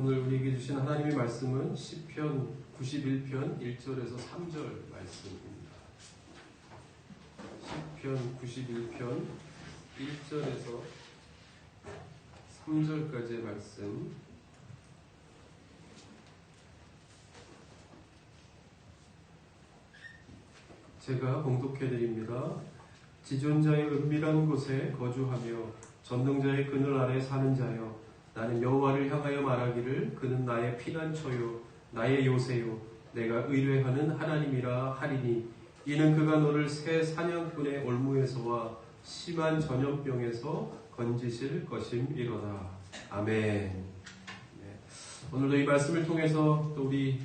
오늘 우리에게 주신 하나님의 말씀은 시편 91편 1절에서 3절 말씀입니다. 시편 91편 1절에서 3절까지의 말씀. 제가 봉독해 드립니다. 지존자의 은밀한 곳에 거주하며 전능자의 그늘 아래 사는 자여, 나는 여호와를 향하여 말하기를 그는 나의 피난처요 나의 요새요 내가 의뢰하는 하나님이라 하리니, 이는 그가 너를 새 사냥꾼의 올무에서와 심한 전염병에서 건지실 것임이로다. 아멘. 네. 오늘도 이 말씀을 통해서 또 우리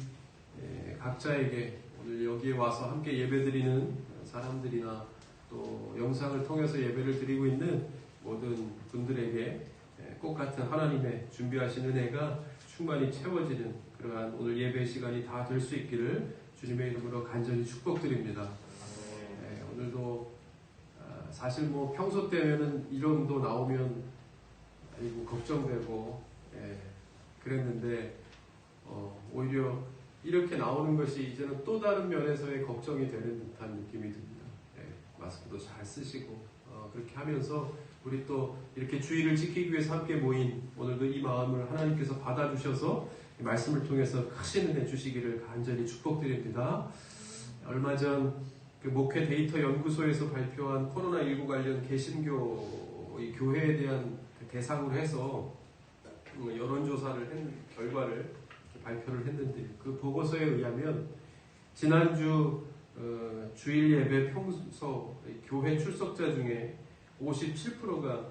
각자에게 오늘 여기에 와서 함께 예배드리는 사람들이나 또 영상을 통해서 예배를 드리고 있는 모든 분들에게 꼭 같은 하나님의 준비하신 은혜가 충만히 채워지는 그러한 오늘 예배 시간이 다 될 수 있기를 주님의 이름으로 간절히 축복드립니다. 오늘도 사실 평소 때면은 이런도 나오면 아이고 걱정되고 그랬는데 오히려 이렇게 나오는 것이 이제는 또 다른 면에서의 걱정이 되는 듯한 느낌이 듭니다. 마스크도 잘 쓰시고 그렇게 하면서 우리 또 이렇게 주의를 지키기 위해서 함께 모인 오늘도 이 마음을 하나님께서 받아주셔서 말씀을 통해서 크신 은혜 주시기를 간절히 축복드립니다. 얼마 전 그 목회 데이터 연구소에서 발표한 코로나19 관련 개신교 교회에 대한 대상으로 해서 여론조사를 한 결과를 발표를 했는데, 그 보고서에 의하면 지난주 주일 예배 평소 교회 출석자 중에 57%가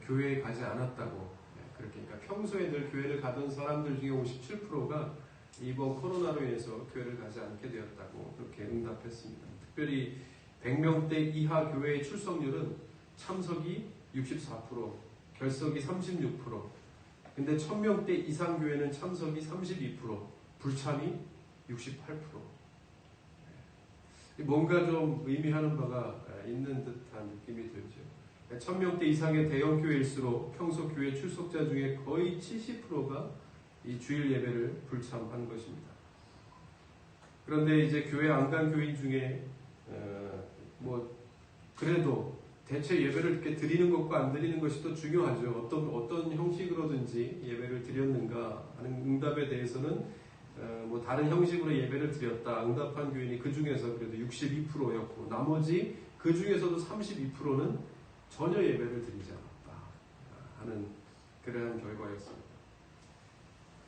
교회에 가지 않았다고. 그러니까 평소에 늘 교회를 가던 사람들 중에 57%가 이번 코로나로 인해서 교회를 가지 않게 되었다고 그렇게 응답했습니다. 특별히 100명대 이하 교회의 출석률은 참석이 64%, 결석이 36%, 근데 1000명대 이상 교회는 참석이 32%, 불참이 68%. 뭔가 좀 의미하는 바가 있는 듯한 느낌이 들죠. 1000명대 이상의 대형 교회일수록 평소 교회 출석자 중에 거의 70%가 이 주일 예배를 불참한 것입니다. 그런데 이제 교회 안 간 교인 중에 그래도 대체 예배를 이렇게 드리는 것과 안 드리는 것이 또 중요하죠. 어떤 형식으로든지 예배를 드렸는가 하는 응답에 대해서는 다른 형식으로 예배를 드렸다 응답한 교인이 그 중에서 그래도 62%였고, 나머지 그 중에서도 32%는 전혀 예배를 드리지 않았다 하는 그러한 결과였습니다.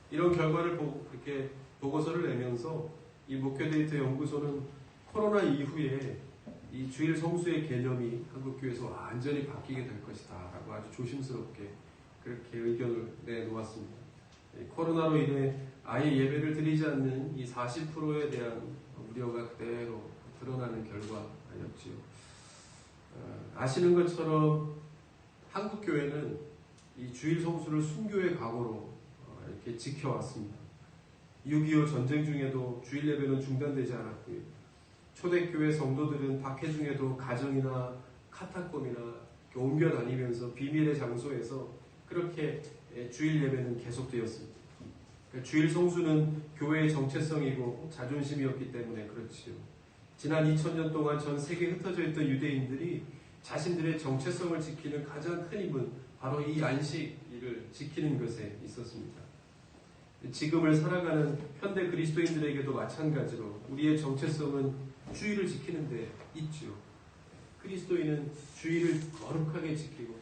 이런 결과를 보고 그렇게 보고서를 내면서 이 목회 데이터 연구소는 코로나 이후에 이 주일 성수의 개념이 한국교회에서 완전히 바뀌게 될 것이다 라고 아주 조심스럽게 그렇게 의견을 내놓았습니다. 코로나로 인해 아예 예배를 드리지 않는 이 40%에 대한 우려가 그대로 드러나는 결과였지요. 아시는 것처럼 한국교회는 이 주일 성수를 순교의 각오로 이렇게 지켜왔습니다. 6.25 전쟁 중에도 주일 예배는 중단되지 않았고요. 초대교회 성도들은 박해 중에도 가정이나 카타콤이나 옮겨 다니면서 비밀의 장소에서 그렇게 주일 예배는 계속되었습니다. 주일 성수는 교회의 정체성이고 자존심이었기 때문에 그렇지요. 지난 2000년 동안 전 세계에 흩어져 있던 유대인들이 자신들의 정체성을 지키는 가장 큰 힘은 바로 이 안식일을 지키는 것에 있었습니다. 지금을 살아가는 현대 그리스도인들에게도 마찬가지로 우리의 정체성은 주일을 지키는 데 있죠. 그리스도인은 주일을 거룩하게 지키고,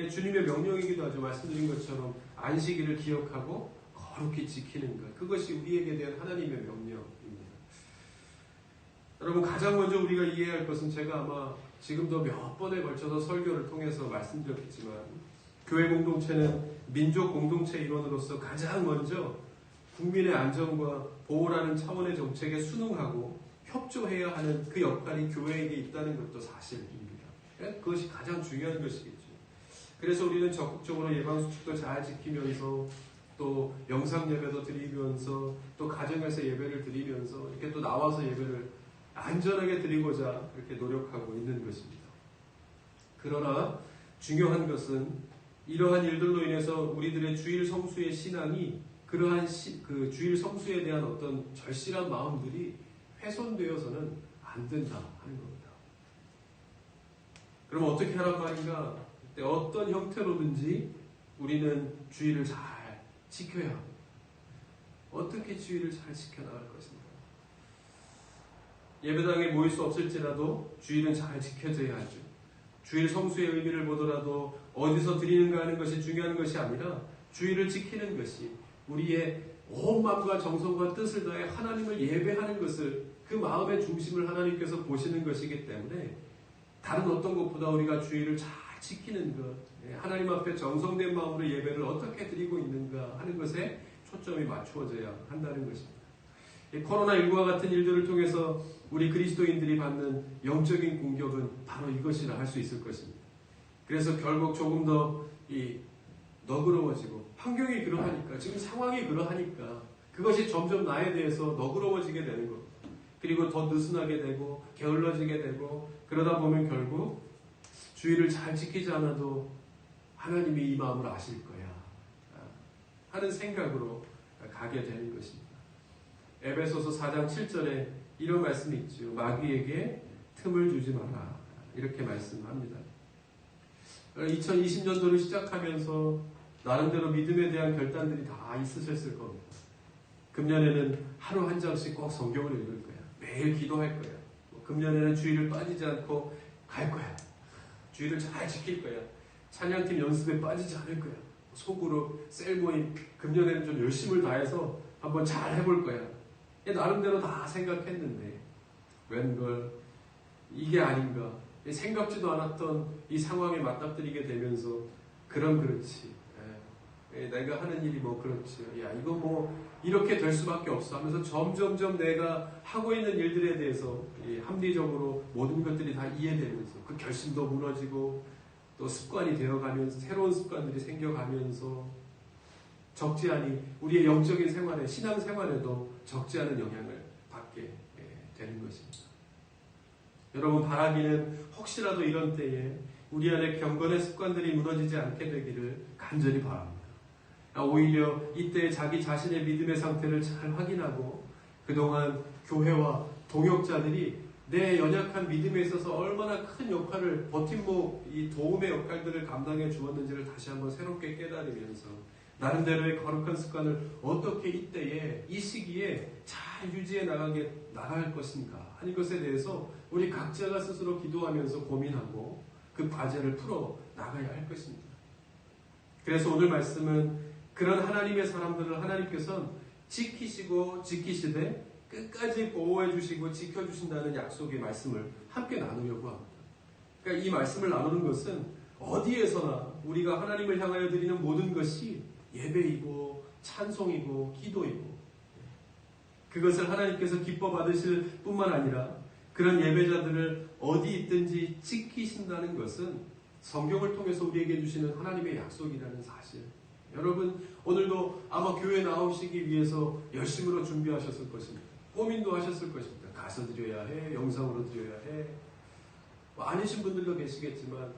주님의 명령이기도 하죠. 말씀드린 것처럼 안식일을 기억하고 거룩히 지키는 것, 그것이 우리에게 대한 하나님의 명령입니다. 여러분, 가장 먼저 우리가 이해할 것은 제가 아마 지금도 몇 번에 걸쳐서 설교를 통해서 말씀드렸겠지만, 교회 공동체는 민족 공동체 일원으로서 가장 먼저 국민의 안전과 보호라는 차원의 정책에 순응하고 협조해야 하는 그 역할이 교회에게 있다는 것도 사실입니다. 그것이 가장 중요한 것이겠죠. 그래서 우리는 적극적으로 예방수칙도 잘 지키면서 또 영상 예배도 드리면서 또 가정에서 예배를 드리면서 이렇게 또 나와서 예배를 안전하게 드리고자 그렇게 노력하고 있는 것입니다. 그러나 중요한 것은 이러한 일들로 인해서 우리들의 주일 성수의 신앙이 그러한 그 주일 성수에 대한 어떤 절실한 마음들이 훼손되어서는 안 된다 하는 겁니다. 그럼 어떻게 하란 말인가? 어떤 형태로든지 우리는 주일을 잘 지켜야 합니다. 어떻게 주일을 잘 지켜나갈 것인가? 예배당에 모일 수 없을지라도 주일은 잘 지켜져야 하죠. 주일 성수의 의미를 보더라도 어디서 드리는가 하는 것이 중요한 것이 아니라 주일을 지키는 것이 우리의 온 마음과 정성과 뜻을 다해 하나님을 예배하는 것을 그 마음의 중심을 하나님께서 보시는 것이기 때문에 다른 어떤 것보다 우리가 주일을 잘 지키는 것, 하나님 앞에 정성된 마음으로 예배를 어떻게 드리고 있는가 하는 것에 초점이 맞추어져야 한다는 것입니다. 코로나19와 같은 일들을 통해서 우리 그리스도인들이 받는 영적인 공격은 바로 이것이라 할 수 있을 것입니다. 그래서 결국 조금 더 너그러워지고 환경이 그러하니까 지금 상황이 그러하니까 그것이 점점 나에 대해서 너그러워지게 되는 겁니다. 그리고 더 느슨하게 되고 게을러지게 되고 그러다 보면 결국 주의를 잘 지키지 않아도 하나님이 이 마음을 아실 거야 하는 생각으로 가게 되는 것입니다. 에베소서 4장 7절에 이런 말씀이 있죠. 마귀에게 틈을 주지 마라. 이렇게 말씀합니다. 2020년도를 시작하면서 나름대로 믿음에 대한 결단들이 다 있으셨을 겁니다. 금년에는 하루 한 장씩 꼭 성경을 읽을 거야. 매일 기도할 거야. 금년에는 주일을 빠지지 않고 갈 거야. 주일을 잘 지킬 거야. 찬양팀 연습에 빠지지 않을 거야. 속으로 셀 모임 금년에는 좀 열심을 다해서 한번 잘 해볼 거야. 나름대로 다 생각했는데 웬걸 이게 아닌가 생각지도 않았던 이 상황에 맞닥뜨리게 되면서 그렇지 내가 하는 일이 뭐 그렇지 야 이거 뭐 이렇게 될 수밖에 없어 하면서 점점점 내가 하고 있는 일들에 대해서 합리적으로 모든 것들이 다 이해되면서 그 결심도 무너지고 또 습관이 되어가면서 새로운 습관들이 생겨가면서 적지 않이 우리의 영적인 생활에 신앙 생활에도 적지 않은 영향을 받게 되는 것입니다. 여러분 바라기는 혹시라도 이런 때에 우리 안에 경건의 습관들이 무너지지 않게 되기를 간절히 바랍니다. 오히려 이때 자기 자신의 믿음의 상태를 잘 확인하고 그동안 교회와 동역자들이 내 연약한 믿음에 있어서 얼마나 큰 역할을 버팀목 이 도움의 역할들을 감당해 주었는지를 다시 한번 새롭게 깨달으면서 나름대로의 거룩한 습관을 어떻게 이때에 이 시기에 잘 유지해 나갈 것인가 하는 것에 대해서 우리 각자가 스스로 기도하면서 고민하고 그 과제를 풀어 나가야 할 것입니다. 그래서 오늘 말씀은 그런 하나님의 사람들을 하나님께서는 지키시고 지키시되 끝까지 보호해 주시고 지켜주신다는 약속의 말씀을 함께 나누려고 합니다. 그러니까 이 말씀을 나누는 것은 어디에서나 우리가 하나님을 향하여 드리는 모든 것이 예배이고 찬송이고 기도이고 그것을 하나님께서 기뻐 받으실 뿐만 아니라 그런 예배자들을 어디 있든지 지키신다는 것은 성경을 통해서 우리에게 주시는 하나님의 약속이라는 사실. 여러분 오늘도 아마 교회 나오시기 위해서 열심으로 준비하셨을 것입니다. 고민도 하셨을 것입니다. 가서 드려야 해, 영상으로 드려야 해. 아니신 분들도 계시겠지만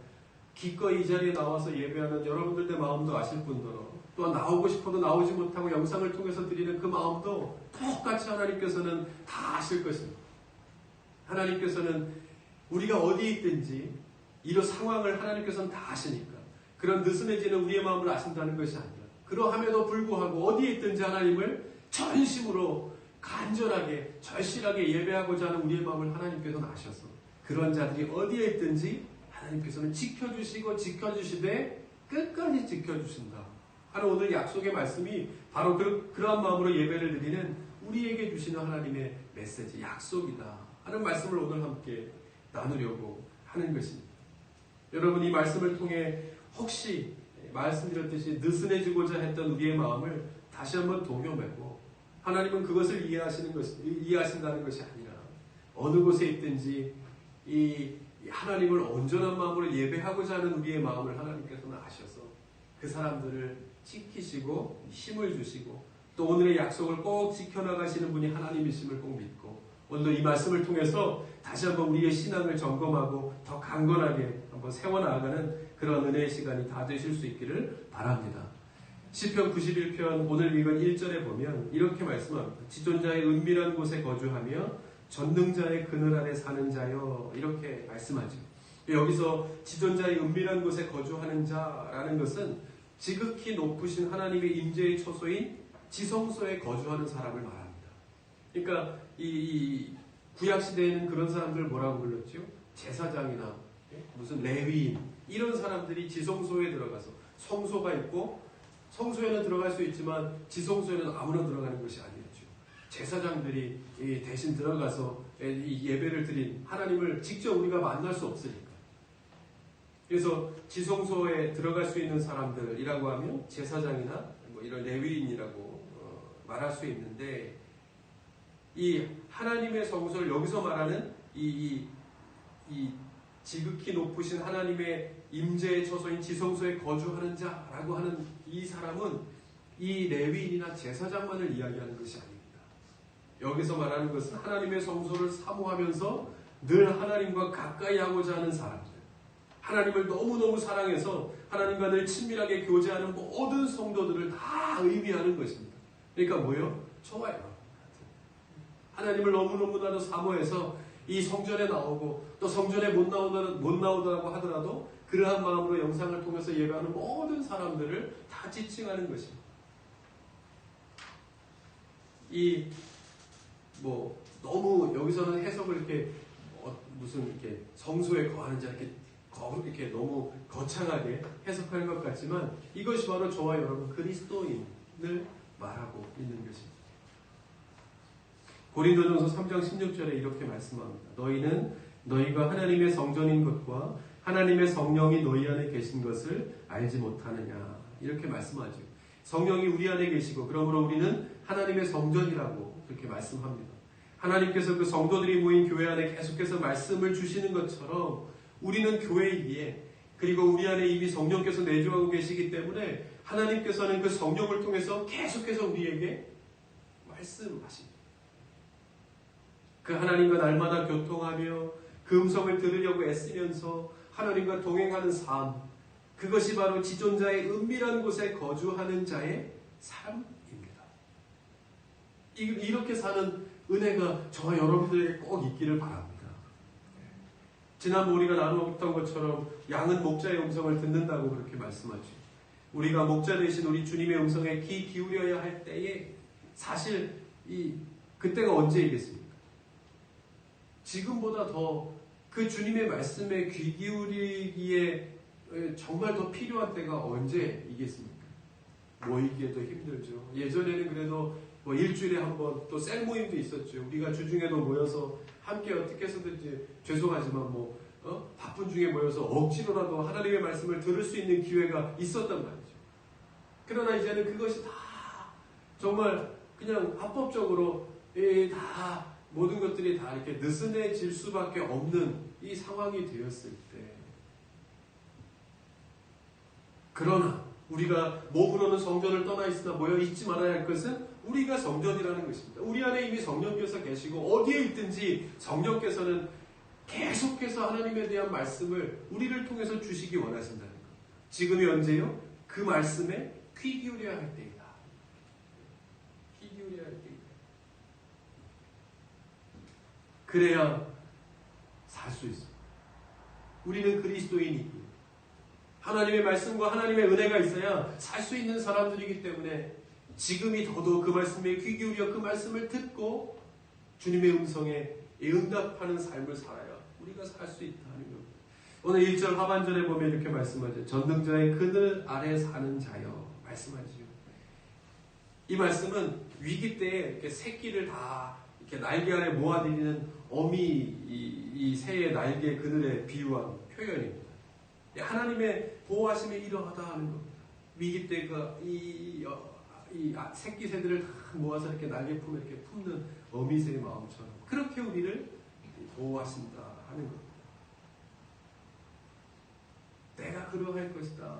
기꺼이 이 자리에 나와서 예배하는 여러분들의 마음도 아실 뿐더러 또한 나오고 싶어도 나오지 못하고 영상을 통해서 드리는 그 마음도 똑같이 하나님께서는 다 아실 것입니다. 하나님께서는 우리가 어디 있든지 이런 상황을 하나님께서는 다 아시니까 그런 느슨해지는 우리의 마음을 아신다는 것이 아니라 그러함에도 불구하고 어디에 있든지 하나님을 전심으로 간절하게 절실하게 예배하고자 하는 우리의 마음을 하나님께서는 아셔서 그런 자들이 어디에 있든지 하나님께서는 지켜주시고 지켜주시되 끝까지 지켜주신다 하는 오늘 약속의 말씀이 바로 그러한 마음으로 예배를 드리는 우리에게 주시는 하나님의 메시지 약속이다 하는 말씀을 오늘 함께 나누려고 하는 것입니다. 여러분 이 말씀을 통해 혹시 말씀드렸듯이 느슨해지고자 했던 우리의 마음을 다시 한번 동요매고 하나님은 그것을 이해하신다는 것이 아니라 어느 곳에 있든지 이 하나님을 온전한 마음으로 예배하고자 하는 우리의 마음을 하나님께서는 아셔서 그 사람들을 지키시고 힘을 주시고 또 오늘의 약속을 꼭 지켜나가시는 분이 하나님이심을 꼭 믿고 오늘도 이 말씀을 통해서 다시 한번 우리의 신앙을 점검하고 더 강건하게 한번 세워나가는 그런 은혜의 시간이 다 되실 수 있기를 바랍니다. 시편 91편 오늘 읽은 1절에 보면 이렇게 말씀합니다. 지존자의 은밀한 곳에 거주하며 전능자의 그늘 아래 사는 자여, 이렇게 말씀하죠. 여기서 지존자의 은밀한 곳에 거주하는 자라는 것은 지극히 높으신 하나님의 임재의 처소인 지성소에 거주하는 사람을 말합니다. 그러니까 이 구약 시대에는 그런 사람들 뭐라고 불렀죠? 제사장이나 무슨 레위인, 이런 사람들이 지성소에 들어가서, 성소가 있고 성소에는 들어갈 수 있지만 지성소에는 아무나 들어가는 것이 아니었죠. 제사장들이 대신 들어가서 이 예배를 드린 하나님을 직접 우리가 만날 수 없으니까. 그래서 지성소에 들어갈 수 있는 사람들이라고 하면 제사장이나 뭐 이런 레위인이라고 말할 수 있는데, 이 하나님의 성소를 여기서 말하는 이 지극히 높으신 하나님의 임재의 처소인 지성소에 거주하는 자라고 하는 이 사람은 이 레위인이나 제사장만을 이야기하는 것이 아닙니다. 여기서 말하는 것은 하나님의 성소를 사모하면서 늘 하나님과 가까이 하고자 하는 사람들, 하나님을 너무너무 사랑해서 하나님과 늘 친밀하게 교제하는 모든 성도들을 다 의미하는 것입니다. 그러니까 뭐예요? 저와요. 하나님을 너무너무나도 사모해서 이 성전에 나오고 또 성전에 못 나오더라고 하더라도 그러한 마음으로 영상을 통해서 예배하는 모든 사람들을 다 지칭하는 것입니다. 너무 여기서는 해석을 이렇게 무슨 이렇게 성소에 거하는 자 이렇게 너무 거창하게 해석하는 것 같지만, 이것이 바로 저와 여러분 그리스도인을 말하고 있는 것입니다. 고린도전서 3장 16절에 이렇게 말씀합니다. 너희는 너희가 하나님의 성전인 것과 하나님의 성령이 너희 안에 계신 것을 알지 못하느냐, 이렇게 말씀하죠. 성령이 우리 안에 계시고 그러므로 우리는 하나님의 성전이라고 그렇게 말씀합니다. 하나님께서 그 성도들이 모인 교회 안에 계속해서 말씀을 주시는 것처럼 우리는 교회이기에, 그리고 우리 안에 이미 성령께서 내주하고 계시기 때문에 하나님께서는 그 성령을 통해서 계속해서 우리에게 말씀하십니다. 그 하나님과 날마다 교통하며 그 음성을 들으려고 애쓰면서 하나님과 동행하는 삶, 그것이 바로 지존자의 은밀한 곳에 거주하는 자의 삶입니다. 이렇게 사는 은혜가 저와 여러분들에게 꼭 있기를 바랍니다. 지난번 우리가 나누었던 것처럼 양은 목자의 음성을 듣는다고 그렇게 말씀하죠. 우리가 목자 되신 우리 주님의 음성에 귀 기울여야 할 때에 사실 그때가 언제이겠습니까? 지금보다 더 그 주님의 말씀에 귀 기울이기에 정말 더 필요한 때가 언제이겠습니까? 모이기에도 힘들죠. 예전에는 그래도 일주일에 한 번 또 셀모임도 있었죠. 우리가 주중에도 모여서 함께 어떻게 해서든지, 죄송하지만 바쁜 중에 모여서 억지로라도 하나님의 말씀을 들을 수 있는 기회가 있었단 말이죠. 그러나 이제는 그것이 다 정말 그냥 합법적으로 다 모든 것들이 다 이렇게 느슨해질 수밖에 없는 이 상황이 되었을 때, 그러나 우리가 몸으로는 성전을 떠나 있으나 모여 있지 말아야 할 것은 우리가 성전이라는 것입니다. 우리 안에 이미 성령께서 계시고 어디에 있든지 성령께서는 계속해서 하나님에 대한 말씀을 우리를 통해서 주시기 원하신다는 것. 지금이 언제요? 그 말씀에 귀 기울여야 할 때이다. 귀 기울여야 할 때이다. 그래야 살 수 있습니다. 우리는 그리스도인이기, 하나님의 말씀과 하나님의 은혜가 있어야 살 수 있는 사람들이기 때문에 지금이 더더욱 그 말씀에 귀 기울여 그 말씀을 듣고 주님의 음성에 응답하는 삶을 살아야 우리가 살 수 있다는 겁니다. 오늘 1절 하반절에 보면 이렇게 말씀하죠. 전능자의 그늘 아래 사는 자여, 말씀하죠. 이 말씀은 위기 때에 이렇게 새끼를 다 이렇게 날개 아래 모아들이는 어미 이 새의 날개 그늘에 비유한 표현입니다. 하나님의 보호하심이 이러하다 하는 겁니다. 위기 때 새끼 새들을 다 모아서 이렇게 날개 품에 이렇게 품는 어미새의 마음처럼 그렇게 우리를 보호하신다 하는 겁니다. 내가 그러할 것이다.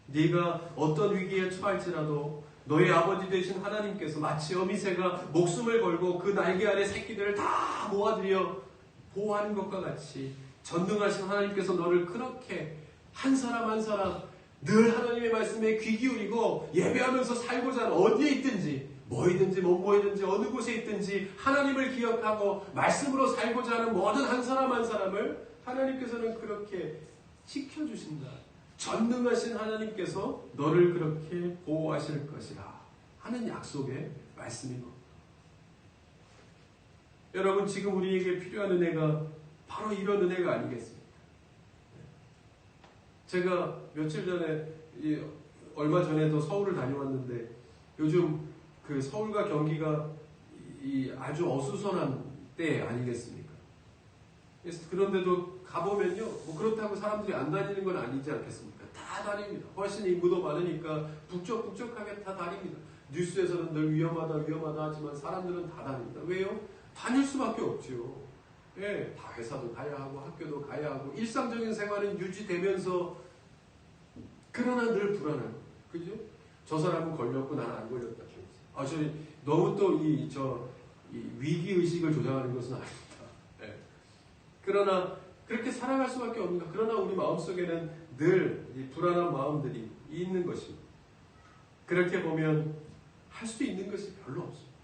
네가 어떤 위기에 처할지라도 너의 아버지 되신 하나님께서 마치 어미새가 목숨을 걸고 그 날개 아래 새끼들을 다 모아들여 보호하는 것과 같이 전능하신 하나님께서 너를 그렇게 한 사람 한 사람 늘 하나님의 말씀에 귀 기울이고 예배하면서 살고자 하는, 어디에 있든지 뭐이든지 뭐뭐이든지 어느 곳에 있든지 하나님을 기억하고 말씀으로 살고자 하는 모든 한 사람 한 사람을 하나님께서는 그렇게 지켜주신다. 전능하신 하나님께서 너를 그렇게 보호하실 것이라 하는 약속의 말씀인 겁니다. 여러분, 지금 우리에게 필요한 은혜가 바로 이런 은혜가 아니겠습니까? 제가 며칠 전에, 얼마 전에도 서울을 다녀왔는데, 요즘 그 서울과 경기가 아주 어수선한 때 아니겠습니까? 그런데도 가보면요, 뭐 그렇다고 사람들이 안 다니는 건 아니지 않겠습니까? 다 다닙니다. 훨씬 인구도 많으니까 북적북적하게 다 다닙니다. 뉴스에서는 늘 위험하다 하지만 사람들은 다 다닙니다. 왜요? 다닐 수밖에 없죠. 예, 다 회사도 가야 하고 학교도 가야 하고 일상적인 생활은 유지되면서, 그러나 늘 불안한 거예요. 그죠? 저 사람은 걸렸고 나는 안 걸렸다. 저는 너무 또 이 위기의식을 조장하는 것은 아닙니다. 예. 그러나 그렇게 살아갈 수밖에 없는가. 그러나 우리 마음속에는 늘 이 불안한 마음들이 있는 것입니다. 그렇게 보면 할 수 있는 것이 별로 없습니다.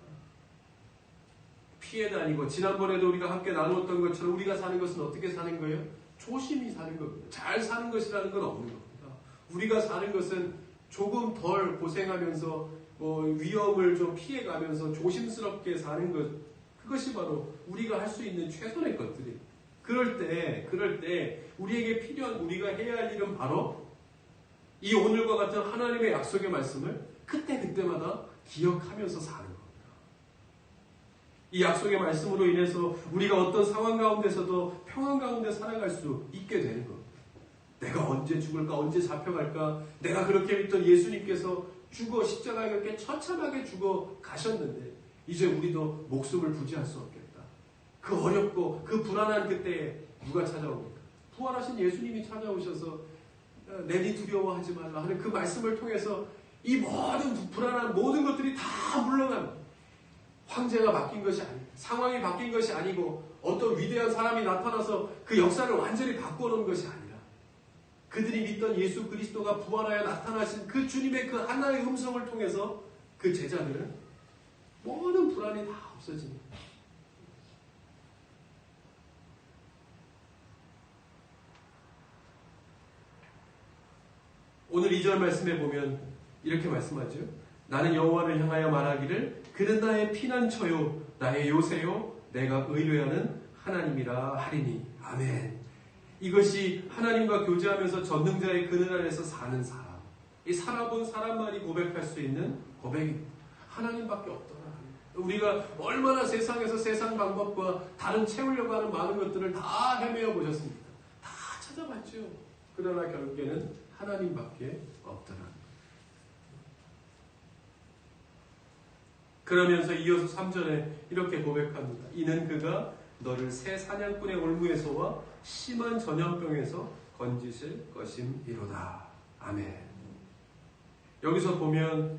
피해 다니고, 지난번에도 우리가 함께 나누었던 것처럼 우리가 사는 것은 어떻게 사는 거예요? 조심히 사는 겁니다. 잘 사는 것이라는 건 없는 겁니다. 우리가 사는 것은 조금 덜 고생하면서 위험을 좀 피해가면서 조심스럽게 사는 것, 그것이 바로 우리가 할 수 있는 최선의 것들이에요. 그럴 때 우리에게 필요한, 우리가 해야 할 일은 바로 이 오늘과 같은 하나님의 약속의 말씀을 그때마다 기억하면서 사는 겁니다. 이 약속의 말씀으로 인해서 우리가 어떤 상황 가운데서도 평안 가운데 살아갈 수 있게 되는 겁니다. 내가 언제 죽을까, 언제 잡혀갈까, 내가 그렇게 믿던 예수님께서 죽어 십자가에 그렇게 처참하게 죽어 가셨는데 이제 우리도 목숨을 부지할 수 없겠다. 그 어렵고 그 불안한 그때에 누가 찾아옵니까? 부활하신 예수님이 찾아오셔서 내니 두려워하지 말라 하는 그 말씀을 통해서 이 모든 불안한 모든 것들이 다 물러갑니다. 황제가 바뀐 것이 아니고, 상황이 바뀐 것이 아니고, 어떤 위대한 사람이 나타나서 그 역사를 완전히 바꿔놓은 것이 아니라, 그들이 믿던 예수 그리스도가 부활하여 나타나신 그 주님의 그 하나의 음성을 통해서 그 제자들은 모든 불안이 다 없어집니다. 오늘 2절 말씀에 보면 이렇게 말씀하죠. 나는 여호와를 향하여 말하기를 그는 나의 피난처요 나의 요새요 내가 의뢰하는 하나님이라 하리니. 아멘. 이것이 하나님과 교제하면서 전능자의 그늘 아래서 사는 사람, 이 살아본 사람만이 고백할 수 있는 고백입니다. 하나님밖에 없더라. 우리가 얼마나 세상에서 세상 방법과 다른 채우려고 하는 많은 것들을 다 헤매어 보셨습니까? 다 찾아봤죠. 그러나 결국에는 하나님밖에 없더라. 그러면서 이어서 3절에 이렇게 고백합니다. 이는 그가 너를 새 사냥꾼의 올무에서와 심한 전염병에서 건지실 것임이로다. 아멘. 여기서 보면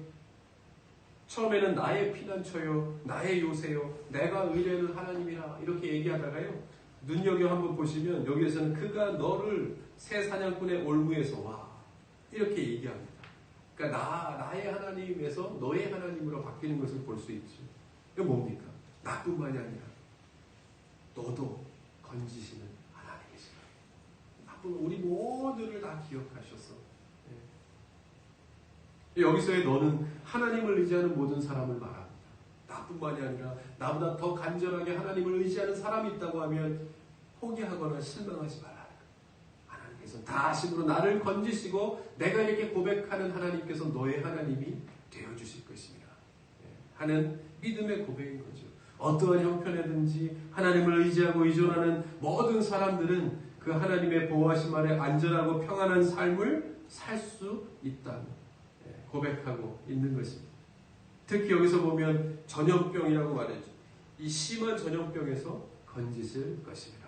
처음에는 나의 피난처요, 나의 요새요, 내가 의뢰하는 하나님이라 이렇게 얘기하다가요, 눈여겨 한번 보시면 여기에서는 그가 너를 새 사냥꾼의 올무에서 와 이렇게 얘기합니다. 그러니까 나의 하나님에서 너의 하나님으로 바뀌는 것을 볼 수 있죠. 이거 뭡니까? 나뿐만이 아니라 너도 건지시는 하나님이시라. 나뿐 우리 모두를 다 기억하셔서. 여기서의 너는 하나님을 의지하는 모든 사람을 말합니다. 나뿐만이 아니라 나보다 더 간절하게 하나님을 의지하는 사람이 있다고 하면 포기하거나 실망하지 말라. 하나님께서 다심으로 나를 건지시고 내가 이렇게 고백하는 하나님께서 너의 하나님이 되어주실 것입니다. 하는 믿음의 고백인 거죠. 어떠한 형편에든지 하나님을 의지하고 의존하는 모든 사람들은 그 하나님의 보호하심 아래 안전하고 평안한 삶을 살 수 있다는 고백하고 있는 것입니다. 특히 여기서 보면 전염병이라고 말했죠. 이 심한 전염병에서 건지실 것입니다.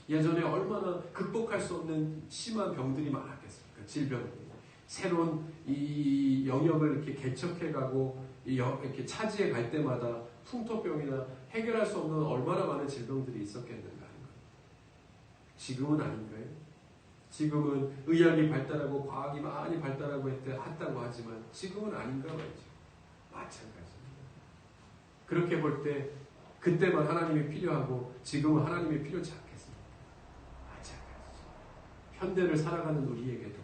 예전에 얼마나 극복할 수 없는 심한 병들이 많았겠습니까? 질병들이. 새로운 이 영역을 이렇게 개척해가고 이렇게 차지해 갈 때마다 풍토병이나 해결할 수 없는 얼마나 많은 질병들이 있었겠는가 하는 거예요. 지금은 아닌가요? 지금은 의학이 발달하고 과학이 많이 발달하고 했다고 하지만 지금은 아닌가 말이죠. 마찬가지입니다. 그렇게 볼 때 그때만 하나님이 필요하고 지금은 하나님이 필요치 않겠습니까? 마찬가지죠. 현대를 살아가는 우리에게도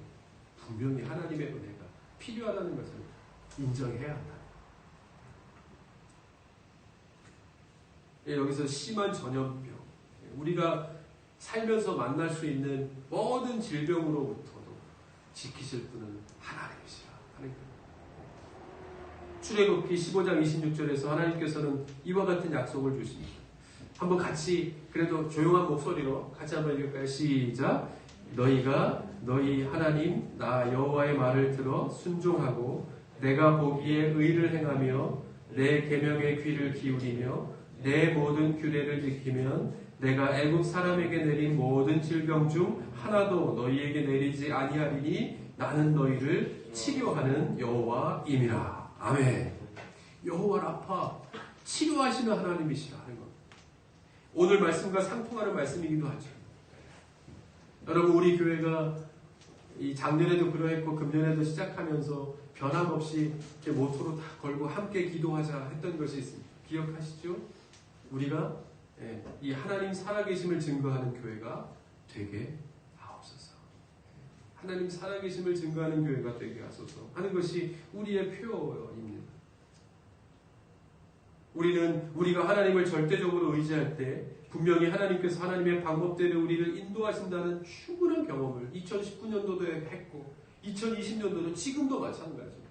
분명히 하나님의 은혜가 필요하다는 것을 인정해야 한다. 여기서 심한 전염병, 우리가 살면서 만날 수 있는 모든 질병으로부터도 지키실 분은 하나님이시라 하는 거예요. 출애굽기 15장 26절에서 하나님께서는 이와 같은 약속을 주십니다. 한번 같이 그래도 조용한 목소리로 같이 한번 읽을까요? 시작. 너희가 너희 하나님 나 여호와의 말을 들어 순종하고 내가 보기에 의를 행하며 내 계명에 귀를 기울이며 내 모든 규례를 지키면 내가 애굽 사람에게 내린 모든 질병 중 하나도 너희에게 내리지 아니하리니 나는 너희를 치료하는 여호와임이라. 아멘. 여호와 라파, 치료하시는 하나님이시라 하는 것. 오늘 말씀과 상통하는 말씀이기도 하죠. 여러분, 우리 교회가 이 작년에도 그러했고 금년에도 시작하면서 변함없이 이렇게 모토로 다 걸고 함께 기도하자 했던 것이 있습니다. 기억하시죠? 우리가 이 하나님 살아계심을 증거하는 교회가 되게 하옵소서. 하나님 살아계심을 증거하는 교회가 되게 하소서 하는 것이 우리의 표어입니다. 우리는 우리가 하나님을 절대적으로 의지할 때 분명히 하나님께서 하나님의 방법대로 우리를 인도하신다는 충분한 경험을 2019년도도 했고 2020년도도 지금도 마찬가지입니다.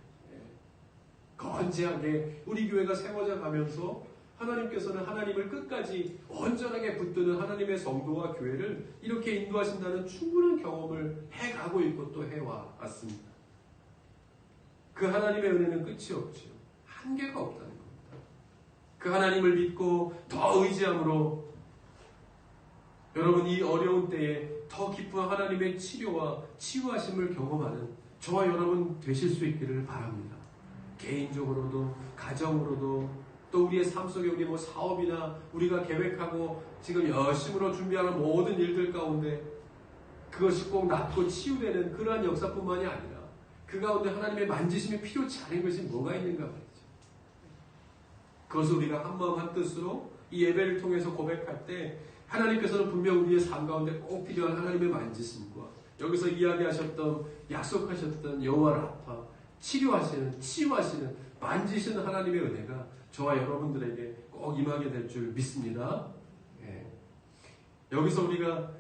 건재하게 우리 교회가 세워져 가면서 하나님께서는 하나님을 끝까지 온전하게 붙드는 하나님의 성도와 교회를 이렇게 인도하신다는 충분한 경험을 해가고 있고 또 해왔습니다. 그 하나님의 은혜는 끝이 없죠. 한계가 없다는 겁니다. 그 하나님을 믿고 더 의지함으로 여러분 이 어려운 때에 더 깊은 하나님의 치료와 치유하심을 경험하는 저와 여러분 되실 수 있기를 바랍니다. 개인적으로도 가정으로도 또 우리의 삶 속에 우리 뭐 사업이나 우리가 계획하고 지금 열심으로 준비하는 모든 일들 가운데 그것이 꼭 낫고 치유되는 그러한 역사뿐만이 아니라 그 가운데 하나님의 만지심이 필요치 않은 것이 뭐가 있는가 말이죠. 그것을 우리가 한마음 한뜻으로 이 예배를 통해서 고백할 때 하나님께서는 분명 우리의 삶 가운데 꼭 필요한 하나님의 만지심과 여기서 이야기하셨던 약속하셨던 여호와 라파 치료하시는 치유하시는 만지시는 하나님의 은혜가 저와 여러분들에게 꼭 임하게 될 줄 믿습니다. 예. 여기서 우리가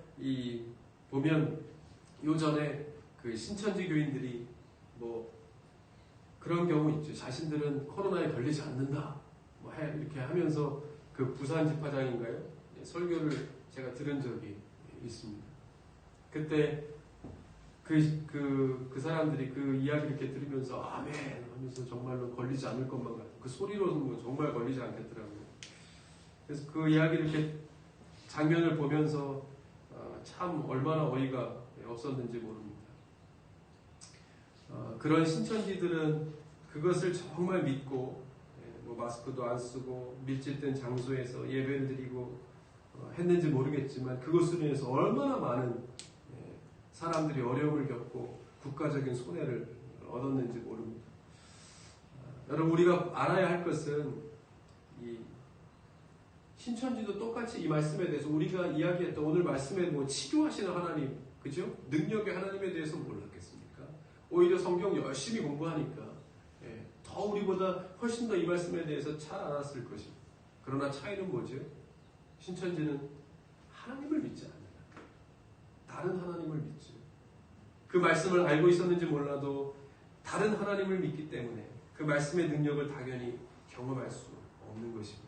보면 요전에 그 신천지 교인들이 뭐 그런 경우 있죠. 자신들은 코로나에 걸리지 않는다. 뭐 이렇게 하면서 그 부산 집화장인가요? 설교를 제가 들은 적이 있습니다. 그때 그 사람들이 그 이야기를 이렇게 들으면서 아멘 하면서 정말로 걸리지 않을 것만 같고 그 소리로는 정말 걸리지 않겠더라고요. 그래서 그 이야기를 이렇게 장면을 보면서 참 얼마나 어이가 없었는지 모릅니다. 그런 신천지들은 그것을 정말 믿고 뭐 마스크도 안 쓰고 밀집된 장소에서 예배를 드리고 했는지 모르겠지만 그것으로 인해서 얼마나 많은 사람들이 어려움을 겪고 국가적인 손해를 얻었는지 모릅니다. 여러분 우리가 알아야 할 것은 이 신천지도 똑같이 이 말씀에 대해서 우리가 이야기했던 오늘 말씀에 뭐 치료하시는 하나님, 그죠? 능력의 하나님에 대해서 몰랐겠습니까? 오히려 성경 열심히 공부하니까 더 우리보다 훨씬 더 이 말씀에 대해서 잘 알았을 것입니다. 그러나 차이는 뭐죠? 신천지는 하나님을 믿지 않아요. 다른 하나님을 믿죠. 그 말씀을 알고 있었는지 몰라도 다른 하나님을 믿기 때문에 그 말씀의 능력을 당연히 경험할 수 없는 것입니다.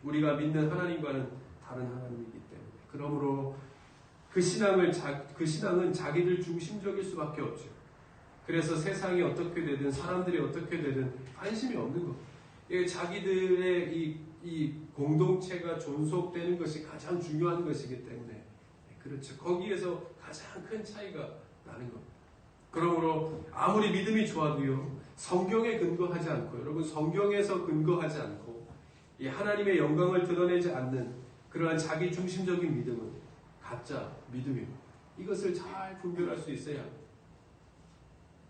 우리가 믿는 하나님과는 다른 하나님이기 때문에 그러므로 그 신앙은 자기들 중심적일 수밖에 없죠. 그래서 세상이 어떻게 되든 사람들이 어떻게 되든 관심이 없는 것. 자기들의 이 공동체가 존속되는 것이 가장 중요한 것이기 때문에 그렇죠. 거기에서 가장 큰 차이가 나는 겁니다. 그러므로 아무리 믿음이 좋아도요, 성경에 근거하지 않고, 여러분 성경에서 근거하지 않고, 이 하나님의 영광을 드러내지 않는 그러한 자기 중심적인 믿음은 가짜 믿음입니다. 이것을 잘 분별할 수 있어야 합니다.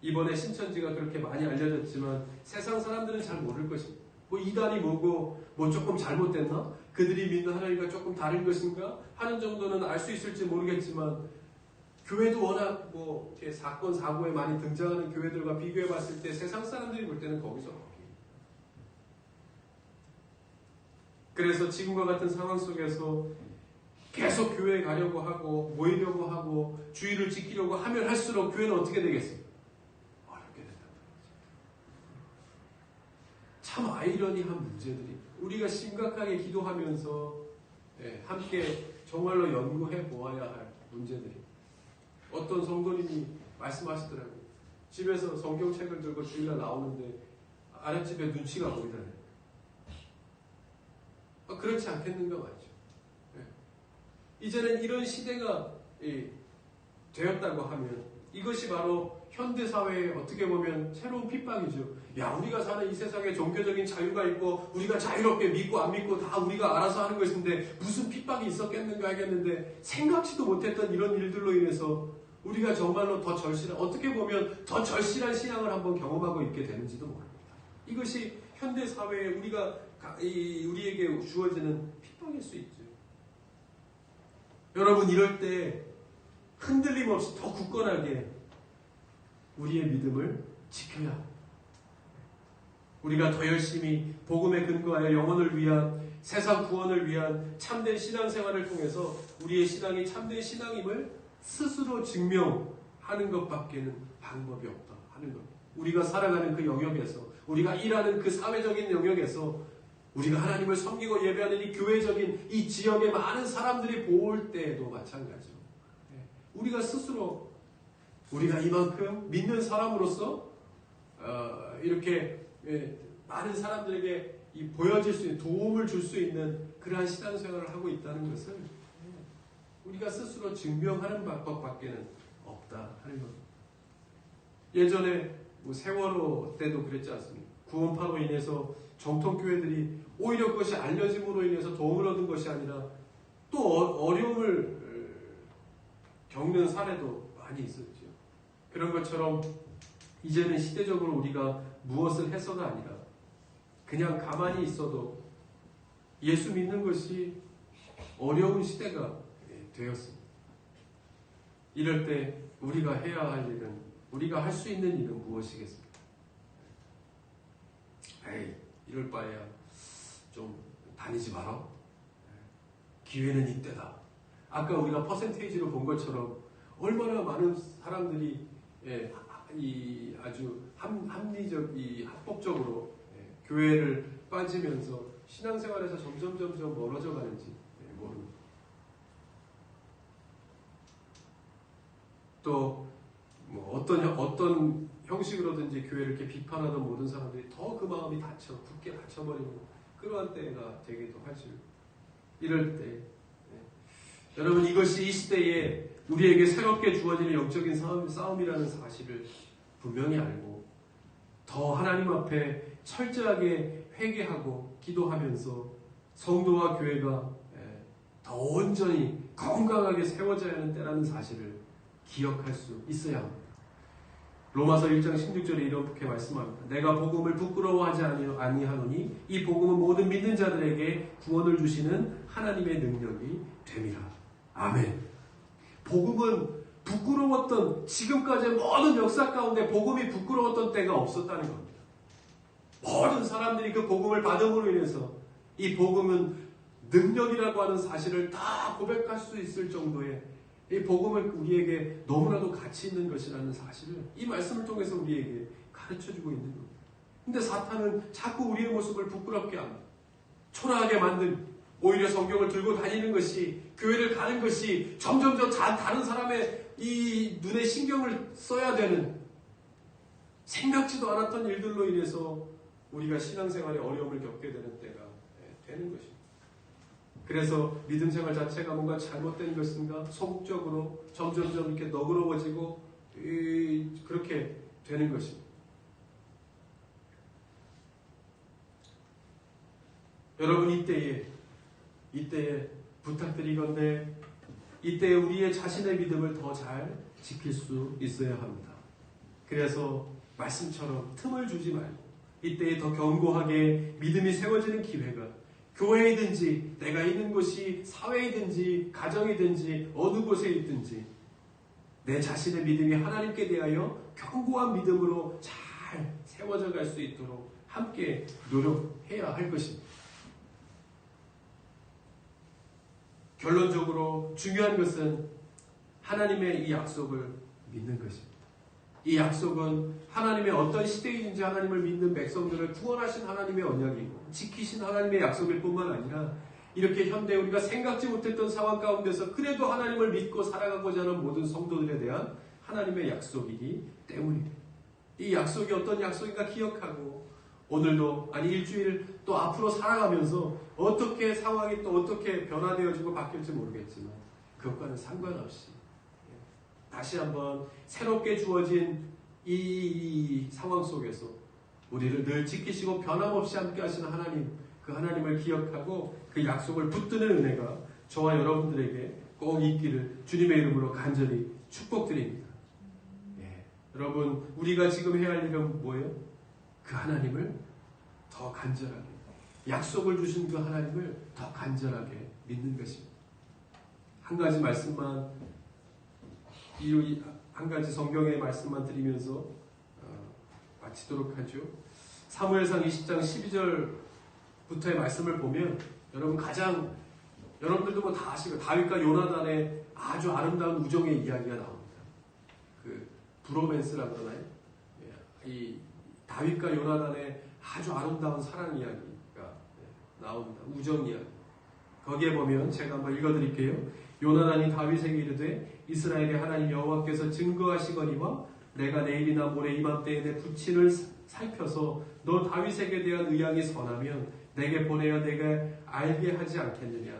이번에 신천지가 그렇게 많이 알려졌지만 세상 사람들은 잘 모를 것입니다. 뭐 이단이 뭐고 뭐 조금 잘못됐나? 그들이 믿는 하나님과 조금 다른 것인가? 하는 정도는 알 수 있을지 모르겠지만 교회도 워낙 뭐 이렇게 사건 사고에 많이 등장하는 교회들과 비교해 봤을 때 세상 사람들이 볼 때는 거기서 거기. 그래서 지금과 같은 상황 속에서 계속 교회에 가려고 하고 모이려고 하고 주의를 지키려고 하면 할수록 교회는 어떻게 되겠어요? 어렵게 된다는 거죠. 참 아이러니한 문제들이 우리가 심각하게 기도하면서 함께 정말로 연구해 보아야 할 문제들이 어떤 성도님이 말씀하시더라고요. 집에서 성경책을 들고 주일날 나오는데 아랫집에 눈치가 보이더래요. 그렇지 않겠는가 말이죠. 이제는 이런 시대가 되었다고 하면 이것이 바로 현대사회의 어떻게 보면 새로운 핍박이죠. 야, 우리가 사는 이 세상에 종교적인 자유가 있고 우리가 자유롭게 믿고 안 믿고 다 우리가 알아서 하는 것인데 무슨 핍박이 있었겠는가 하겠는데 생각지도 못했던 이런 일들로 인해서 우리가 정말로 더 절실한, 어떻게 보면 더 절실한 신앙을 한번 경험하고 있게 되는지도 모릅니다. 이것이 현대사회에 우리에게 주어지는 핍박일 수 있죠. 여러분, 이럴 때 흔들림 없이 더 굳건하게 우리의 믿음을 지켜야 합니다. 우리가 더 열심히 복음에 근거하여 영혼을 위한, 세상 구원을 위한 참된 신앙생활을 통해서 우리의 신앙이 참된 신앙임을 스스로 증명하는 것밖에는 방법이 없다 하는 겁니다. 우리가 살아가는 그 영역에서, 우리가 일하는 그 사회적인 영역에서, 우리가 하나님을 섬기고 예배하는 이 교회적인 이 지역의 많은 사람들이 볼 때에도 마찬가지로 우리가 스스로 우리가 이만큼 믿는 사람으로서 이렇게 많은 사람들에게 보여질 수 있는, 도움을 줄 수 있는 그러한 신앙생활을 하고 있다는 것을 우리가 스스로 증명하는 방법밖에는 없다 하는 겁니다. 예전에 세월호 때도 그랬지 않습니까? 구원파로 인해서 정통교회들이 오히려 그것이 알려짐으로 인해서 도움을 얻은 것이 아니라 또 어려움을 겪는 사례도 많이 있었죠. 그런 것처럼 이제는 시대적으로 우리가 무엇을 해서가 아니라 그냥 가만히 있어도 예수 믿는 것이 어려운 시대가 되었습니다. 이럴 때 우리가 해야 할 일은, 우리가 할 수 있는 일은 무엇이겠습니까? 이럴 바에야 좀 다니지 마라. 기회는 이때다. 아까 우리가 퍼센테이지로 본 것처럼 얼마나 많은 사람들이 아주 합법적으로 교회를 빠지면서 신앙생활에서 점점 멀어져 가는지 모릅니다. 또 어떤 형식으로든지 교회를 이렇게 비판하던 모든 사람들이 더 그 마음이 굳게 닫혀버리는 그러한 때가 되기도 하죠. 이럴 때 여러분, 이것이 이 시대에 우리에게 새롭게 주어지는 영적인 싸움이라는 사실을 분명히 알고 더 하나님 앞에 철저하게 회개하고 기도하면서 성도와 교회가 더 온전히 건강하게 세워져야 하는 때라는 사실을 기억할 수 있어야 합니다. 로마서 1장 16절에 이렇게 말씀합니다. 내가 복음을 부끄러워하지 아니하노니 이 복음은 모든 믿는 자들에게 구원을 주시는 하나님의 능력이 됨이라. 아멘. 복음은 부끄러웠던, 지금까지의 모든 역사 가운데 복음이 부끄러웠던 때가 없었다는 겁니다. 모든 사람들이 그 복음을 받음으로 인해서 이 복음은 능력이라고 하는 사실을 다 고백할 수 있을 정도의 이 복음을 우리에게 너무나도 가치 있는 것이라는 사실을 이 말씀을 통해서 우리에게 가르쳐주고 있는 겁니다. 근데 사탄은 자꾸 우리의 모습을 부끄럽게 합니다. 초라하게 만든, 오히려 성경을 들고 다니는 것이, 교회를 가는 것이 점점 다른 사람의 이 눈에 신경을 써야 되는, 생각지도 않았던 일들로 인해서 우리가 신앙생활에 어려움을 겪게 되는 때가 되는 것입니다. 그래서 믿음 생활 자체가 뭔가 잘못된 것인가, 소극적으로 점점 이렇게 너그러워지고 그렇게 되는 것입니다. 여러분, 이때에 부탁드리건대 이때 우리의 자신의 믿음을 더 잘 지킬 수 있어야 합니다. 그래서 말씀처럼 틈을 주지 말고 이때에 더 견고하게 믿음이 세워지는 기회가 교회이든지 내가 있는 곳이 사회이든지 가정이든지 어느 곳에 있든지 내 자신의 믿음이 하나님께 대하여 견고한 믿음으로 잘 세워져 갈 수 있도록 함께 노력해야 할 것입니다. 결론적으로 중요한 것은 하나님의 이 약속을 믿는 것입니다. 이 약속은 하나님의 어떤 시대이든지 하나님을 믿는 백성들을 구원하신 하나님의 언약이고 지키신 하나님의 약속일 뿐만 아니라 이렇게 현대 우리가 생각지 못했던 상황 가운데서 그래도 하나님을 믿고 살아가고자 하는 모든 성도들에 대한 하나님의 약속이기 때문입니다. 이 약속이 어떤 약속인가 기억하고 오늘도 아니 일주일 또 앞으로 살아가면서 어떻게 상황이 또 어떻게 변화되어지고 바뀔지 모르겠지만 그것과는 상관없이 다시 한번 새롭게 주어진 이 상황 속에서 우리를 늘 지키시고 변함없이 함께 하시는 하나님, 그 하나님을 기억하고 그 약속을 붙드는 은혜가 저와 여러분들에게 꼭 있기를 주님의 이름으로 간절히 축복드립니다. 여러분, 우리가 지금 해야 할 일은 뭐예요? 그 하나님을 더 간절하게, 약속을 주신 그 하나님을 더 간절하게 믿는 것입니다. 한 가지 말씀만, 한 가지 성경의 말씀만 드리면서 마치도록 하죠. 사무엘상 20장 12절부터의 말씀을 보면 여러분 여러분들도 뭐 다 아시고 다윗과 요나단의 아주 아름다운 우정의 이야기가 나옵니다. 그 브로맨스라고 그러나요? 이 다윗과 요나단의 아주 아름다운 사랑 이야기가 나옵니다. 우정 이야기. 거기에 보면 제가 한번 읽어드릴게요. 요나단이 다윗에게 이르되 이스라엘의 하나님 여호와께서 증거하시거니와 내가 내일이나 모레 이맘때에 내 부친을 살펴서 너 다윗에게 대한 의향이 선하면 내게 보내어 내가 알게 하지 않겠느냐.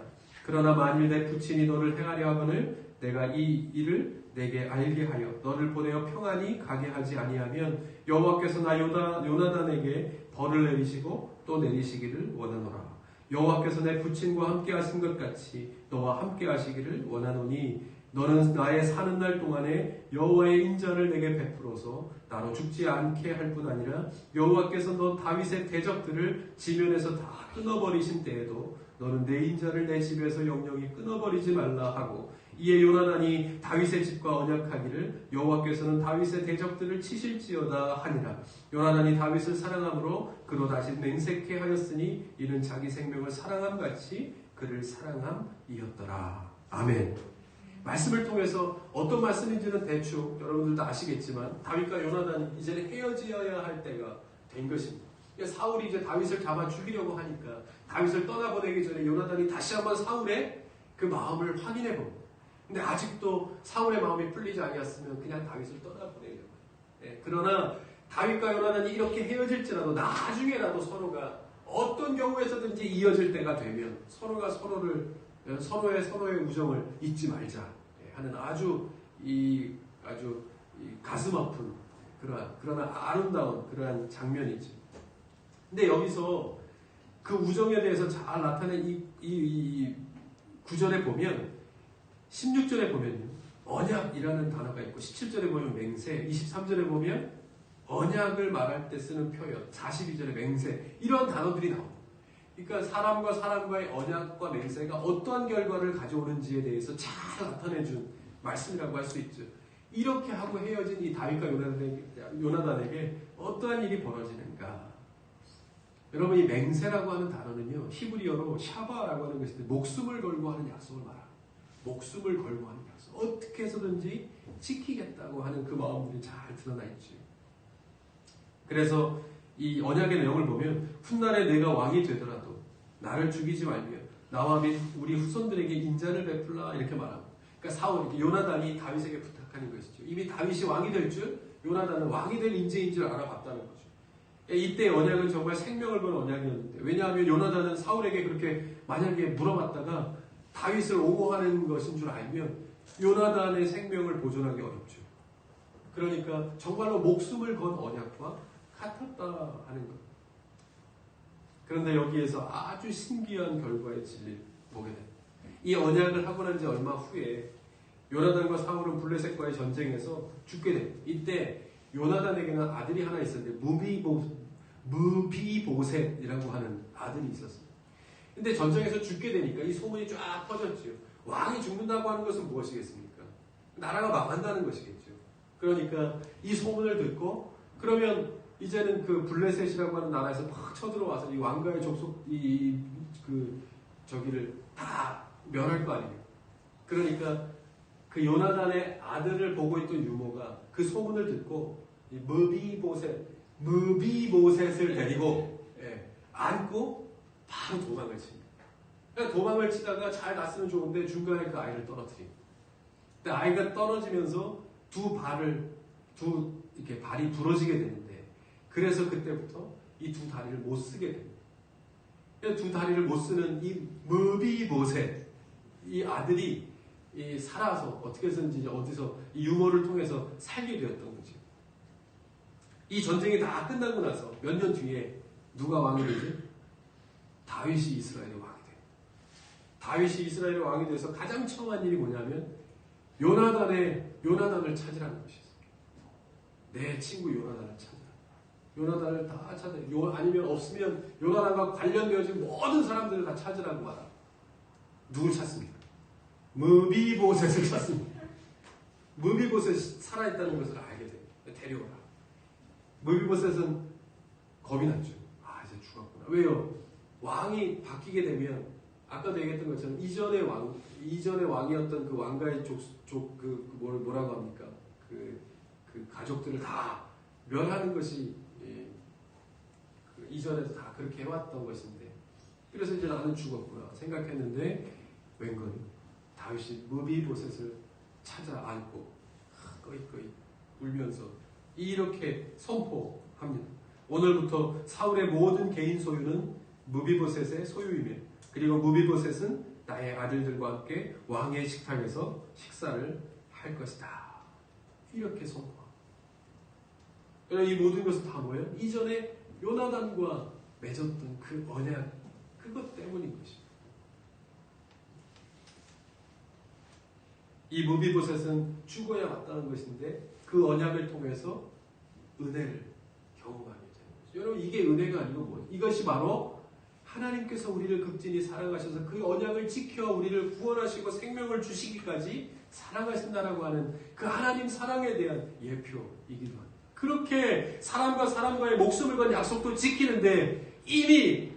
그러나 만일 내 부친이 너를 행하려 하거늘 내가 이 일을 내게 알게 하여 너를 보내어 평안히 가게 하지 아니하면 여호와께서 나 요나단에게 벌을 내리시고 또 내리시기를 원하노라. 여호와께서 내 부친과 함께 하신 것 같이 너와 함께 하시기를 원하노니 너는 나의 사는 날 동안에 여호와의 인자를 내게 베풀어서 나로 죽지 않게 할 뿐 아니라 여호와께서 너 다윗의 대적들을 지면에서 다 끊어버리신 때에도 너는 내 인자를 내 집에서 영영히 끊어버리지 말라 하고 이에 요나단이 다윗의 집과 언약하기를 여호와께서는 다윗의 대적들을 치실지어다 하니라. 요나단이 다윗을 사랑함으로 그로 다시 맹세케 하였으니 이는 자기 생명을 사랑함 같이 그를 사랑함이었더라. 아멘. 말씀을 통해서 어떤 말씀인지는 대충 여러분들도 아시겠지만 다윗과 요나단이 이제는 헤어져야 할 때가 된 것입니다. 사울이 이제 다윗을 잡아 죽이려고 하니까 다윗을 떠나보내기 전에 요나단이 다시 한번 사울의 그 마음을 확인해 봅니다. 근데 아직도 사울의 마음이 풀리지 아니었으면 그냥 다윗을 떠나보내려고 해요. 그러나 다윗과 요나단이 이렇게 헤어질지라도 나중에라도 서로가 어떤 경우에서든지 이어질 때가 되면 서로가 서로의 우정을 잊지 말자 하는 아주 가슴 아픈 그러나 아름다운 그러한 장면이죠. 근데 여기서 그 우정에 대해서 잘 나타낸 이 구절에 보면 16절에 보면요. 언약이라는 단어가 있고 17절에 보면 맹세, 23절에 보면 언약을 말할 때 쓰는 표현, 42절에 맹세 이런 단어들이 나옵니다. 그러니까 사람과 사람과의 언약과 맹세가 어떠한 결과를 가져오는지에 대해서 잘 나타내준 말씀이라고 할 수 있죠. 이렇게 하고 헤어진 이 다윗과 요나단에게 어떠한 일이 벌어지는가. 여러분 이 맹세라고 하는 단어는요. 히브리어로 샤바라고 하는 것인데 목숨을 걸고 하는 약속을 말합니다. 목숨을 걸고 하는 약속. 어떻게 해서든지 지키겠다고 하는 그 마음들이 잘 드러나 있죠. 그래서 이 언약의 내용을 보면 훗날에 내가 왕이 되더라도 나를 죽이지 말며 나와 및 우리 후손들에게 인자를 베풀라 이렇게 말합니다. 그러니까 요나단이 다윗에게 부탁하는 것이죠. 이미 다윗이 왕이 될 줄 요나단은 왕이 될 인재인 줄 알아봤다는 거죠. 이때 언약은 정말 생명을 거는 언약이었는데 왜냐하면 요나단은 사울에게 그렇게 만약에 물어봤다가 다윗을 옹호하는 것인 줄 알면 요나단의 생명을 보존하기 어렵죠. 그러니까 정말로 목숨을 건 언약과 같았다 하는 것. 그런데 여기에서 아주 신기한 결과의 진리를 보게 됩니다. 이 언약을 하고 난 지 얼마 후에 요나단과 사울은 블레셋과의 전쟁에서 죽게 됩니다. 이때 요나단에게는 아들이 하나 있었는데 무비보셋이라고 하는 아들이 있었습니다. 근데 전쟁에서 죽게 되니까 이 소문이 쫙 퍼졌죠. 왕이 죽는다고 하는 것은 무엇이겠습니까? 나라가 망한다는 것이겠죠. 그러니까 이 소문을 듣고 그러면 이제는 그 블레셋이라고 하는 나라에서 막 쳐들어와서 이 왕가의 족속 저기를 다 멸할 거 아닙니까? 그러니까 그 요나단의 아들을 보고 있던 유모가 그 소문을 듣고 이 무비보셋을 데리고 안고 바로 도망을 칩니다. 그러니까 도망을 치다가 잘 났으면 좋은데 중간에 그 아이를 떨어뜨립니다. 근데 아이가 떨어지면서 이렇게 발이 부러지게 되는데 그래서 그때부터 이 두 다리를 못 쓰게 됩니다. 두 다리를 못 쓰는 이 무비보셋 이 아들이 살아서 어떻게 해서든지 어디서 이 유모를 통해서 살게 되었던 거죠. 이 전쟁이 다 끝나고 나서 몇 년 뒤에 누가 왕이 되지? 다윗이 이스라엘의 왕이 돼요. 다윗이 이스라엘의 왕이 돼서 가장 처음 한 일이 뭐냐면 요나단을 찾으라는 것이었어요. 내 친구 요나단을 찾으라. 요나단을 다 찾아. 아니면 없으면 요나단과 관련되어진 모든 사람들을 다 찾으라고 하라. 누굴 찾습니까? 무비보셋을 찾습니다. 무비보셋이 살아있다는 것을 알게 돼요. 데려오라. 무비보셋은 겁이 났죠. 아, 이제 죽었구나. 왜요? 왕이 바뀌게 되면 아까도 얘기했던 것처럼 이전의 왕이었던 그 왕가의 뭐라고 합니까? 그 가족들을 다 멸하는 것이 이전에도 다 그렇게 해왔던 것인데 그래서 이제 나는 죽었구나 생각했는데 웬걸 다윗이 무비보셋을 찾아 안고 꺼이꺼이 울면서 이렇게 선포합니다. 오늘부터 사울의 모든 개인 소유는 무비보셋의 소유이며 그리고 무비보셋은 나의 아들들과 함께 왕의 식탁에서 식사를 할 것이다. 이렇게 선포합니다. 이 모든 것은 다 뭐예요? 이전에 요나단과 맺었던 그 언약 그것 때문인 것입니다. 이 무비보셋은 죽어야 마땅한 것인데 그 언약을 통해서 은혜를 경험하게 되는 거죠. 여러분 이게 은혜가 아니고 뭐예요? 이것이 바로 하나님께서 우리를 극진히 사랑하셔서 그 언약을 지켜 우리를 구원하시고 생명을 주시기까지 사랑하신다라고 하는 그 하나님 사랑에 대한 예표이기도 합니다. 그렇게 사람과 사람과의 목숨을 건 약속도 지키는데 이미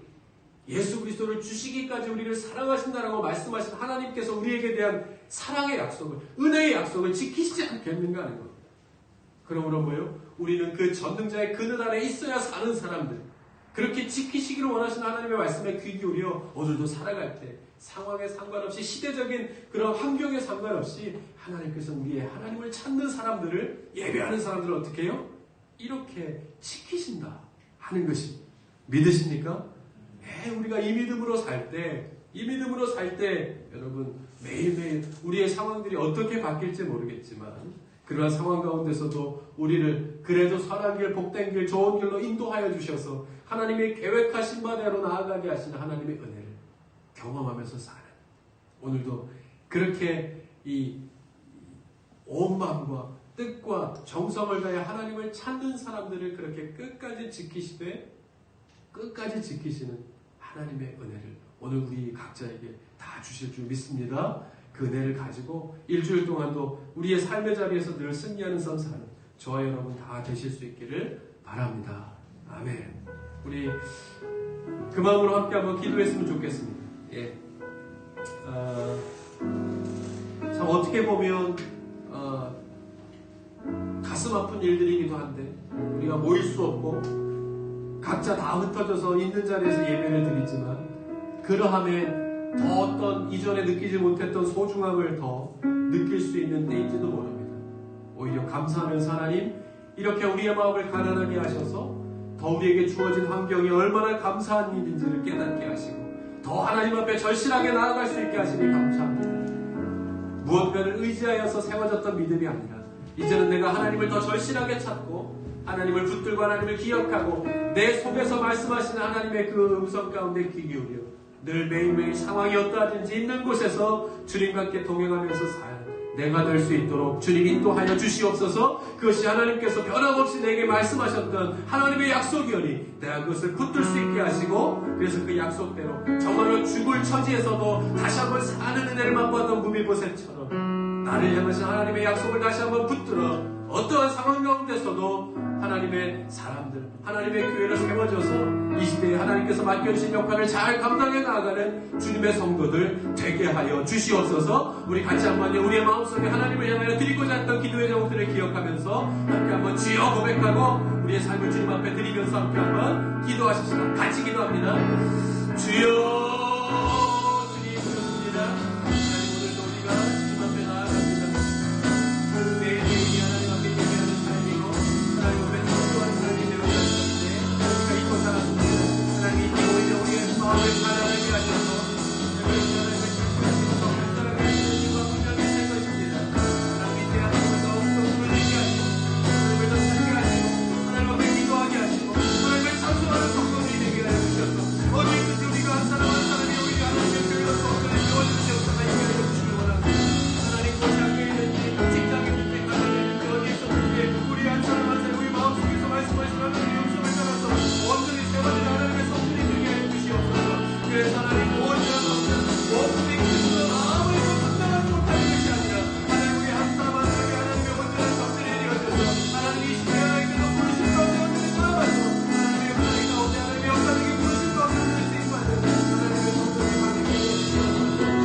예수 그리스도를 주시기까지 우리를 사랑하신다라고 말씀하신 하나님께서 우리에게 대한 사랑의 약속을, 은혜의 약속을 지키시지 않겠는가 하는 겁니다. 그러므로 뭐예요? 우리는 그 전능자의 그늘 아래 있어야 사는 사람들, 그렇게 지키시기를 원하시는 하나님의 말씀에 귀 기울여 오늘도 살아갈 때 상황에 상관없이 시대적인 그런 환경에 상관없이 하나님께서 우리의 하나님을 찾는 사람들을 예배하는 사람들을 어떻게 해요? 이렇게 지키신다 하는 것이 믿으십니까? 네, 우리가 이 믿음으로 살 때 여러분 매일매일 우리의 상황들이 어떻게 바뀔지 모르겠지만 그러한 상황 가운데서도 우리를 그래도 선한 길, 복된 길, 좋은 길로 인도하여 주셔서 하나님의 계획하신 바대로 나아가게 하시는 하나님의 은혜를 경험하면서 사는 오늘도 그렇게 온 마음과 뜻과 정성을 다해 하나님을 찾는 사람들을 그렇게 끝까지 지키시는 하나님의 은혜를 오늘 우리 각자에게 다 주실 줄 믿습니다. 그 은혜를 가지고 일주일 동안도 우리의 삶의 자리에서 늘 승리하는 삶 사는 저와 여러분 다 되실 수 있기를 바랍니다. 아멘. 우리 그 마음으로 함께 한번 기도했으면 좋겠습니다. 예. 참 어떻게 보면 가슴 아픈 일들이기도 한데 우리가 모일 수 없고 각자 다 흩어져서 있는 자리에서 예배를 드리지만 그러함에 더 어떤 이전에 느끼지 못했던 소중함을 더 느낄 수 있는 때인지도 모릅니다. 오히려 감사하면서 하나님 이렇게 우리의 마음을 가난하게 하셔서 더 우리에게 주어진 환경이 얼마나 감사한 일인지를 깨닫게 하시고 더 하나님 앞에 절실하게 나아갈 수 있게 하시니 감사합니다. 무언가를 의지하여서 세워졌던 믿음이 아니라 이제는 내가 하나님을 더 절실하게 찾고 하나님을 붙들고 하나님을 기억하고 내 속에서 말씀하시는 하나님의 그 음성 가운데 귀 기울여 늘 매일매일 상황이 어떠하든지 있는 곳에서 주님과 함께 동행하면서 살 내가 될 수 있도록 주님 인도하여 주시옵소서. 그것이 하나님께서 변함없이 내게 말씀하셨던 하나님의 약속이오니 내가 그것을 붙들 수 있게 하시고, 그래서 그 약속대로 정말로 죽을 처지에서도 다시 한번 사는 은혜를 맛보았던 무비보셋처럼 나를 향하신 하나님의 약속을 다시 한번 붙들어 어떠한 상황 가운데서도 하나님의 사람들, 하나님의 교회를 세워줘서 이 시대에 하나님께서 맡겨주신 역할을 잘 감당해 나아가는 주님의 성도들 되게 하여 주시옵소서. 우리 같이 한번 우리의 마음속에 하나님을 향하여 드리고자 했던 기도의 제목들을 기억하면서 함께 한번 주여 고백하고 우리의 삶을 주님 앞에 드리면서 함께 한번 기도하십시다. 같이 기도합니다. 주여, 주님 부르십니다. 하나님, 오늘도 우리가 주님 앞에 나아갑니다. 매일매일 하나님 앞에 예배하는 삶이고 하나님 앞에 기도하는 삶이 되어졌는데 우리가 잊고 살았습니다. 하나님, 이 오히려 우리의 마음을 가난하게 하셔서 하나님을 기쁘시고 살아가는 이유가 분명히 될 것입니다. 하나님, 이 대한민국을 더욱더 부르게 하시고 하나님을 더 살게 하시고 하나님 앞에 기도하게 하시고 하나님을 찬송하는 성도들이 되게 하여 주셔서 어디 있든지 우리가 한 사람 한 사람이 우리 하나님의 교회로 성도를 세워주시옵소서. 하나님 하여 주시기 원합니다. 하나님, 그 학교이든지 직장이든지 가정이든지 어디에 있었든지 우리 한 사람 한 사람 우리 마음속에서 말씀하시는 하나님의 영성을 따라서 온전히 세워진 하나님의 성도들이 되게 하여 주시옵소서. 그래서 하나님 모든 것은 모든 것은 아무리 판단하지 못하는 것이 아니라 하나님 우리 한 사람 한 사람이 하나님의 온전한 성도들이 되어져서 하나님 이 시대에 하나님께서 부르신 가운데 온전히 살아가서 하나님의 은혜 가운데 하나님의 역사적인 부르신 가운데 온전히 쓰임받는 하나님의 성도들이 되게 하여 주시옵소서.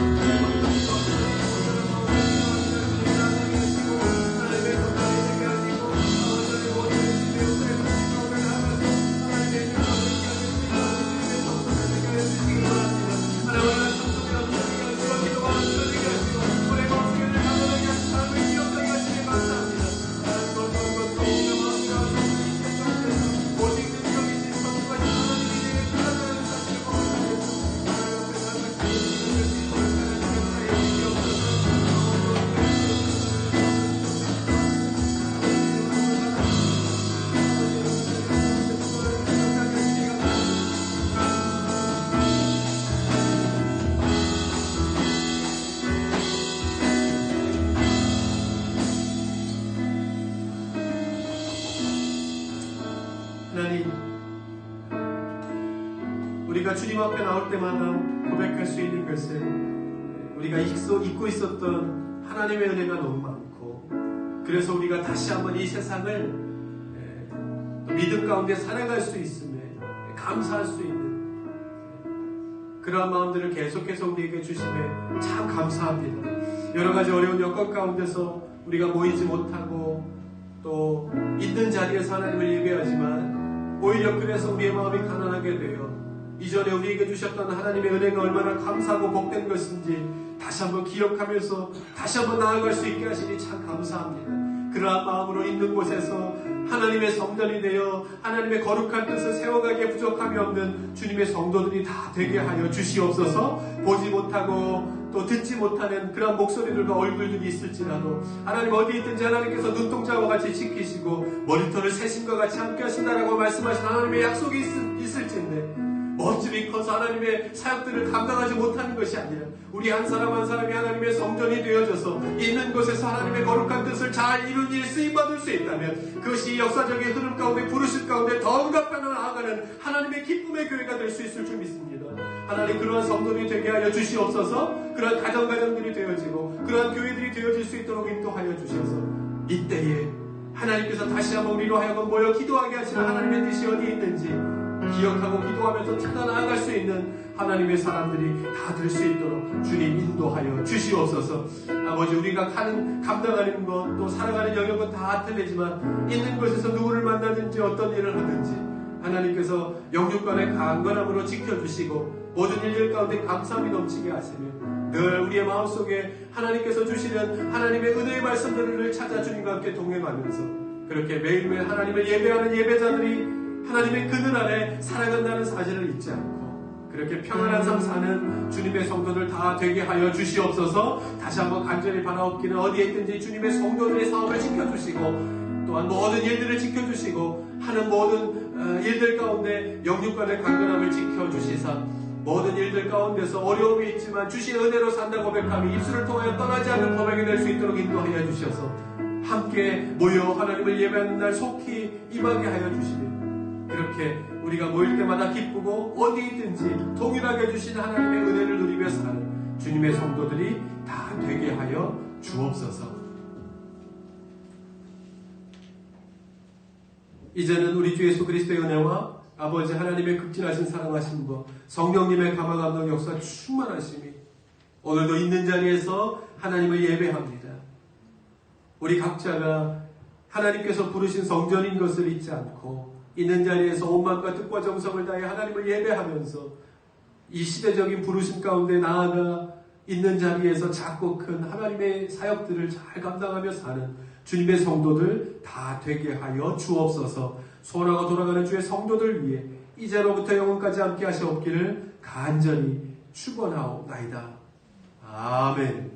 하나님, 우리가 주님 앞에 나올 때마다 고백할 수 있는 것은 우리가 잊고 있었던 하나님의 은혜가 너무 많고, 그래서 우리가 다시 한번 이 세상을 믿음 가운데 살아갈 수 있음에 감사할 수 있는 그러한 마음들을 계속해서 우리에게 주심에 참 감사합니다. 여러 가지 어려운 여건 가운데서 우리가 모이지 못하고 또 있는 자리에서 하나님을 예배하지만 오히려 그래서 우리의 마음이 가난하게 되어 이전에 우리에게 주셨던 하나님의 은혜가 얼마나 감사하고 복된 것인지 다시 한번 기억하면서 다시 한번 나아갈 수 있게 하시니 참 감사합니다. 그러한 마음으로 있는 곳에서 하나님의 성전이 되어 하나님의 거룩한 뜻을 세워가기에 부족함이 없는 주님의 성도들이 다 되게 하여 주시옵소서. 보지 못하고 또 듣지 못하는 그런 목소리들과 얼굴들이 있을지라도 하나님 어디 있든지 하나님께서 눈동자와 같이 지키시고 머리털을 새심과 같이 함께 하신다라고 말씀하신 하나님의 약속이 있을진데 멋짐이 커서 하나님의 사역들을 감당하지 못하는 것이 아니라 우리 한 사람 한 사람이 하나님의 성전이 되어져서 있는 곳에서 하나님의 거룩한 뜻을 잘 이룬 일 쓰임받을 수 있다면 그것이 역사적인 흐름 가운데 부르심 가운데 더 응답하며 나아가는 하나님의 기쁨의 교회가 될 수 있을 줄 믿습니다. 하나님, 그러한 성도들이 되게 하여 주시옵소서. 그러한 가정들이 되어지고 그러한 교회들이 되어질 수 있도록 인도하여 주셔서 이때에 하나님께서 다시 한번 우리로 하여금 모여 기도하게 하시는 하나님의 뜻이 어디에 있는지 기억하고 기도하면서 찾아 나아갈 수 있는 하나님의 사람들이 다 될 수 있도록 주님 인도하여 주시옵소서. 아버지, 우리가 감당하는 것 또 살아가는 영역은 다 틀리지만 있는 곳에서 누구를 만나든지 어떤 일을 하든지 하나님께서 영육간의 강건함으로 지켜주시고 모든 일들 가운데 감사함이 넘치게 하시며 늘 우리의 마음속에 하나님께서 주시는 하나님의 은혜의 말씀들을 찾아 주님과 함께 동행하면서 그렇게 매일매일 하나님을 예배하는 예배자들이 하나님의 그늘 아래 살아간다는 사실을 잊지 않고 그렇게 평안한 삶 사는 주님의 성도들 다 되게 하여 주시옵소서. 다시 한번 간절히 바라옵기는 어디에 있든지 주님의 성도들의 사업을 지켜주시고 또한 모든 일들을 지켜주시고 하는 모든 일들 가운데 영육간의 강건함을 지켜주시사 모든 일들 가운데서 어려움이 있지만 주신 은혜로 산다 고백함이 입술을 통하여 떠나지 않는 고백이 될 수 있도록 인도하여 주셔서 함께 모여 하나님을 예배하는 날 속히 임하게 하여 주시며 그렇게 우리가 모일 때마다 기쁘고 어디든지 동일하게 주신 하나님의 은혜를 누리며 사는 주님의 성도들이 다 되게 하여 주옵소서. 이제는 우리 주 예수 그리스도의 은혜와 아버지 하나님의 극진하신 사랑하심과 성령님의 감화감동 역사 충만하심이 오늘도 있는 자리에서 하나님을 예배합니다. 우리 각자가 하나님께서 부르신 성전인 것을 잊지 않고 있는 자리에서 온 마음과 뜻과 정성을 다해 하나님을 예배하면서 이 시대적인 부르심 가운데 나아가 있는 자리에서 작고 큰 하나님의 사역들을 잘 감당하며 사는 주님의 성도들 다 되게 하여 주옵소서. 소원하고 돌아가는 주의 성도들 위해 이제로부터 영원까지 함께 하시옵기를 간절히 축원하옵나이다. 아멘.